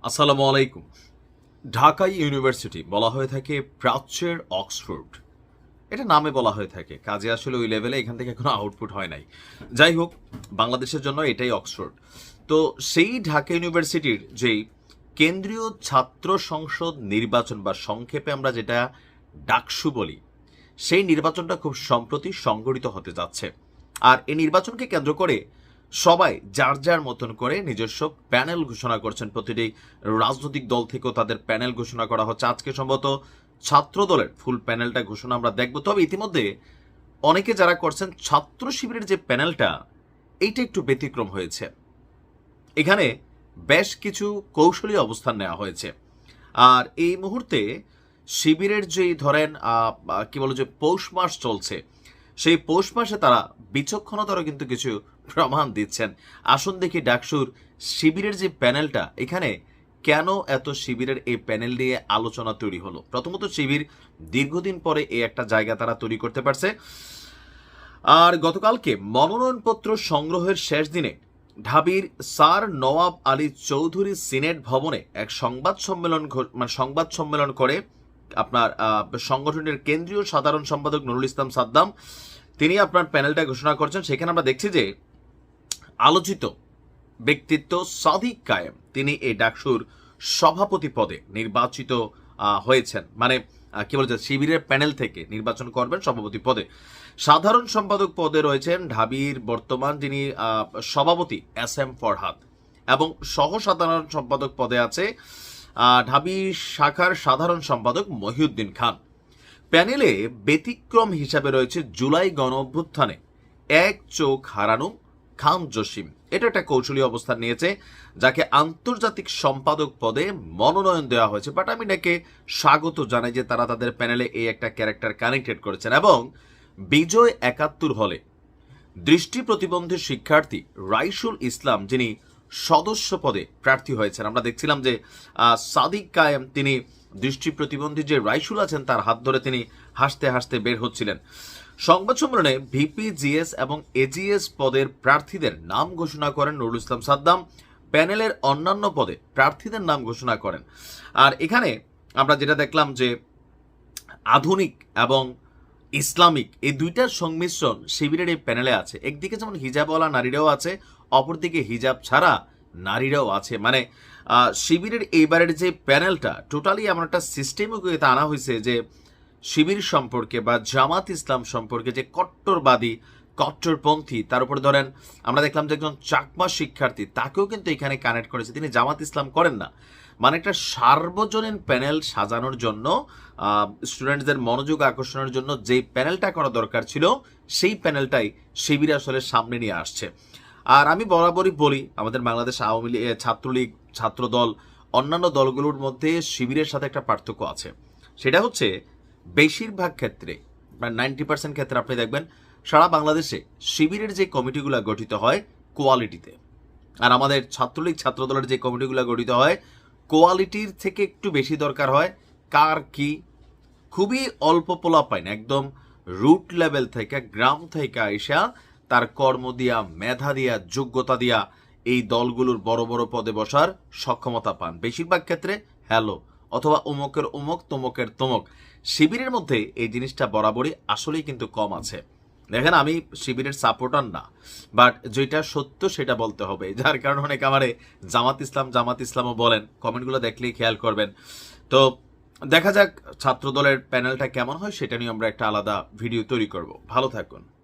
আসসালামু আলাইকুম। ঢাকা ইউনিভার্সিটি বলা হয়ে থাকে প্রাচ্যের অক্সফোর্ড। এটা নামে বলা হয়ে থাকে, কাজে আসলে ওই লেভেলে এখান থেকে কোনো আউটপুট হয় নাই। যাই হোক, বাংলাদেশের জন্য এটাই অক্সফোর্ড। তো সেই ঢাকা ইউনিভার্সিটির যেই কেন্দ্রীয় ছাত্র সংসদ নির্বাচন বা সংক্ষেপে আমরা যেটা ডাকসু বলি, সেই নির্বাচনটা খুব সম্প্রতি সংগঠিত হতে যাচ্ছে। আর এই নির্বাচনকে কেন্দ্র করে সবাই যার যার মতন করে নিজস্ব প্যানেল ঘোষণা করছেন। প্রতিটি রাজনৈতিক দল থেকেও তাদের প্যানেল ঘোষণা করা হচ্ছে। আজকে সম্ভবত ছাত্র দলের ফুল প্যানেলটা ঘোষণা আমরা দেখব। তবে ইতিমধ্যে অনেকে যারা করছেন ছাত্র শিবিরের যে প্যানেলটা, এইটা একটু ব্যতিক্রম হয়েছে। এখানে বেশ কিছু কৌশলী অবস্থান নেওয়া হয়েছে। আর এই মুহূর্তে শিবিরের যেই ধরেন কি বলে যে পৌষ মাস চলছে, সেই পৌষ মাসে তারা বিচক্ষণতারও কিন্তু কিছু প্রমাণ দিচ্ছেন। আসুন দেখি ডাকসুর শিবিরের যে প্যানেলটা, এখানে কেন এত শিবিরের এই প্যানেল নিয়ে আলোচনা তৈরি হলো। প্রথমত শিবির দীর্ঘদিন পরে এই একটা জায়গা তারা তৈরি করতে পারছে। আর গতকালকে মনোনয়নপত্র সংগ্রহের শেষ দিনে ঢাবির স্যার নওয়াব আলী চৌধুরী সিনেট ভবনে এক সংবাদ সম্মেলন করে আপনার সংগঠনের কেন্দ্রীয় সাধারণ সম্পাদক নুরুল ইসলাম সাদ্দাম তিনি আপনার প্যানেলটা ঘোষণা করছেন। সেখানে আমরা দেখছি যে আলোচিত ব্যক্তিত্ব সাদিক কায়েম তিনি এই ডাকসুর সভাপতি পদে নির্বাচিত হয়েছেন। মানে কি বলছে, শিবিরের প্যানেল থেকে নির্বাচন করবেন সভাপতি পদে। সাধারণ সম্পাদক পদে রয়েছেন ঢাবির বর্তমান যিনি সভাপতি এস এম ফরহাদ, এবং সহ সাধারণ সম্পাদক পদে আছে ঢাবি শাখার সাধারণ সম্পাদক মহিউদ্দিন খান। প্যানেলে ব্যতিক্রম হিসাবে রয়েছে জুলাই গণ অভ্যুত্থানে এক চোখ হারানো খান জসিম। এটা একটা কৌশলী অবস্থান নিয়েছে, যাকে আন্তর্জাতিক সম্পাদক পদে মনোনয়ন দেওয়া হয়েছে। বাট আমি এটাকে স্বাগত জানাই যে তারা তাদের প্যানেলে এই একটা ক্যারেক্টার কানেক্টেড করেছেন। এবং বিজয় ৭১ হলে দৃষ্টি প্রতিবন্ধী শিক্ষার্থী রাইসুল ইসলাম যিনি সদস্য পদে প্রার্থী হয়েছেন। আমরা দেখছিলাম যে সাদিক কায়েম তিনি দৃষ্টি প্রতিবন্ধী যে রাইসুল আছেন তার হাত ধরে তিনি হাসতে হাসতে বের হচ্ছিলেন। সংবাদ সম্মেলনে ভিপি জিএস এবং এজিএস পদের প্রার্থীদের নাম ঘোষণা করেন নুরুল ইসলাম সাদ্দাম। প্যানেলের অন্যান্য পদে প্রার্থীদের নাম ঘোষণা করেন। আর এখানে আমরা যেটা দেখলাম যে আধুনিক এবং ইসলামিক এই দুইটার সংমিশ্রণ শিবিরের এই প্যানেলে আছে। একদিকে যেমন হিজাবওয়ালা নারীরাও আছে, অপরদিকে হিজাব ছাড়া নারীরাও আছে। মানে শিবিরের এইবারের যে প্যানেলটা টোটালি এমন একটা সিস্টেমে আনা হয়েছে যে শিবির সম্পর্কে বা জামাত ইসলাম সম্পর্কে যে কট্টরবাদী কট্টরপন্থী, তার উপরে ধরেন আমরা দেখলাম যে একজন চাকমা শিক্ষার্থী তাকেও কিন্তু এখানে কানেক্ট করেছে, তিনি জামাত ইসলাম করেন না। মানে একটা সার্বজনীন প্যানেল সাজানোর জন্য, স্টুডেন্টদের মনোযোগ আকর্ষণের জন্য যেই প্যানেলটা করা দরকার ছিল, সেই প্যানেলটাই শিবির আসলে সামনে নিয়ে আসছে। আর আমি বরাবরই বলি, আমাদের বাংলাদেশ আওয়ামী লীগ, ছাত্রলীগ, ছাত্রদল, অন্যান্য দলগুলোর মধ্যে শিবিরের সাথে একটা পার্থক্য আছে। সেটা হচ্ছে বেশিরভাগ ক্ষেত্রে, প্রায় 90% ক্ষেত্রে আপনি দেখবেন সারা বাংলাদেশে শিবিরের যে কমিটিগুলো গঠিত হয় কোয়ালিটিতে, আর আমাদের ছাত্রলীগ ছাত্রদলের যে কমিটিগুলো গঠিত হয় কোয়ালিটির থেকে একটু বেশি দরকার হয় কার কি। খুবই অল্প পোলা পায় না, একদম রুট লেভেল থেকে, গ্রাম থেকে আইসা তার কর্ম দিয়া, মেধা দিয়া, যোগ্যতা দিয়া এই দলগুলোর বড় বড় পদে বসার সক্ষমতা পান। বেশিরভাগ ক্ষেত্রে হ্যালো অথবা অমুকের অমুক তমুকের তমুক। শিবিরের মধ্যে এই জিনিসটা বরাবরই আসলেই কিন্তু কম আছে। দেখেন, আমি শিবিরের সাপোর্টার না, বাট যেটা সত্য সেটা বলতে হবে। যার কারণে অনেকে আমারে জামাত ইসলামও বলেন, কমেন্টগুলো দেখলেই খেয়াল করবেন। তো দেখা যাক ছাত্রদলের প্যানেলটা কেমন হয়, সেটা নিয়ে আমরা একটা আলাদা ভিডিও তৈরি করব। ভালো থাকুন।